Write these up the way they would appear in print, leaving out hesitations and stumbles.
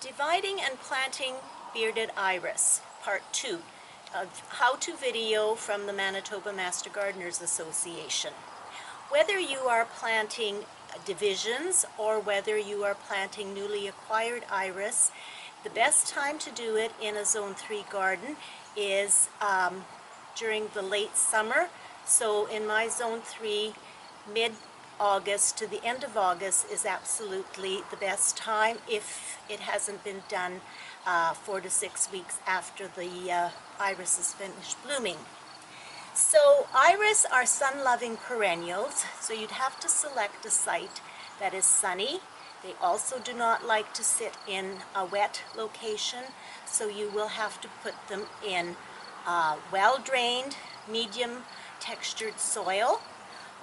Dividing and planting bearded iris, part 2, a how-to video from the Manitoba Master Gardeners Association. Whether you are planting divisions or whether you are planting newly acquired iris, the best time to do it in a Zone 3 garden is during the late summer. So in my Zone 3, mid-August to the end of August is absolutely the best time if it hasn't been done 4 to 6 weeks after the iris is finished blooming. So iris are sun-loving perennials, so you'd have to select a site that is sunny. They also do not like to sit in a wet location, so you will have to put them in well-drained, medium textured soil.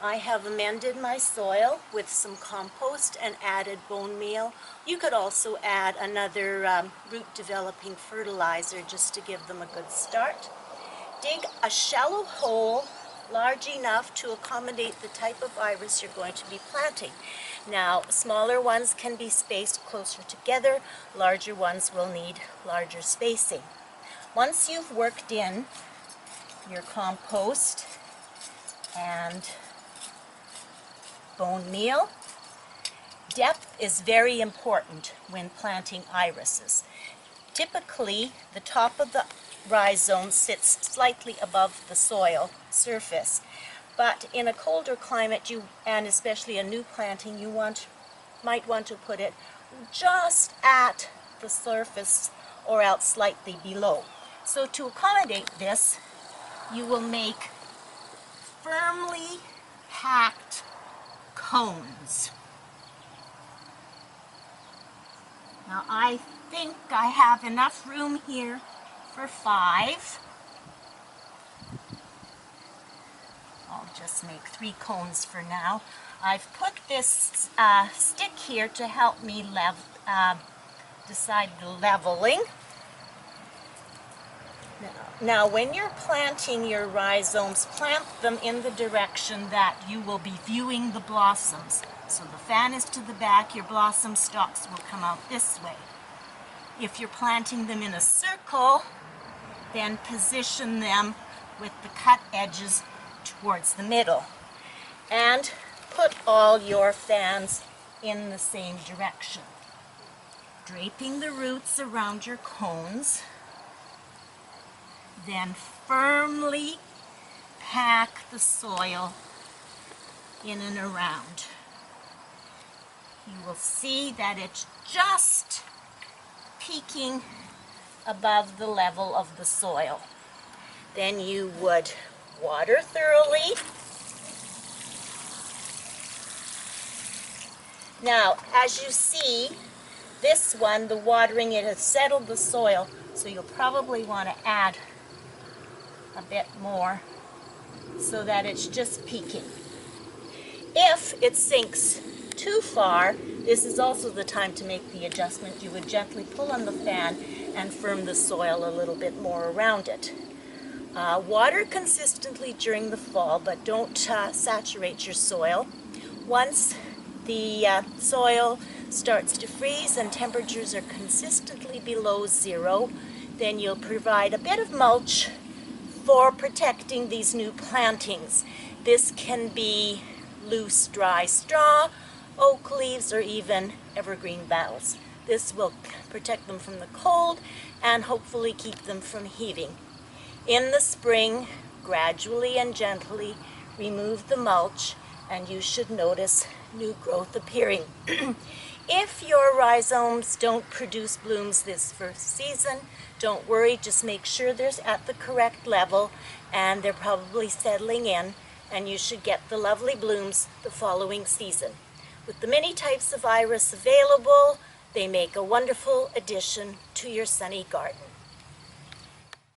I have amended my soil with some compost and added bone meal. You could also add another root-developing fertilizer just to give them a good start. Dig a shallow hole large enough to accommodate the type of iris you're going to be planting. Now, smaller ones can be spaced closer together. Larger ones will need larger spacing. Once you've worked in your compost and bone meal, depth is very important when planting irises. Typically, the top of the rhizome sits slightly above the soil surface, but in a colder climate, and especially a new planting, you might want to put it just at the surface or else slightly below. So to accommodate this, you will make firmly packed cones. Now I think I have enough room here for 5. I'll just make 3 cones for now. I've put this stick here to help me decide the leveling. Now, when you're planting your rhizomes, plant them in the direction that you will be viewing the blossoms. So the fan is to the back, your blossom stalks will come out this way. If you're planting them in a circle, then position them with the cut edges towards the middle. And put all your fans in the same direction. Draping the roots around your cones. Then firmly pack the soil in and around. You will see that it's just peaking above the level of the soil. Then you would water thoroughly. Now, as you see, this one, the watering, it has settled the soil, so you'll probably want to add a bit more so that it's just peaking. If it sinks too far, this is also the time to make the adjustment. You would gently pull on the fan and firm the soil a little bit more around it. Water consistently during the fall, but don't saturate your soil. Once the soil starts to freeze and temperatures are consistently below 0, then you'll provide a bit of mulch for protecting these new plantings. This can be loose, dry straw, oak leaves, or even evergreen boughs. This will protect them from the cold and hopefully keep them from heaving. In the spring, gradually and gently remove the mulch and you should notice new growth appearing. If your rhizomes don't produce blooms this first season, don't worry, just make sure they're at the correct level and they're probably settling in, and you should get the lovely blooms the following season. With the many types of iris available, they make a wonderful addition to your sunny garden.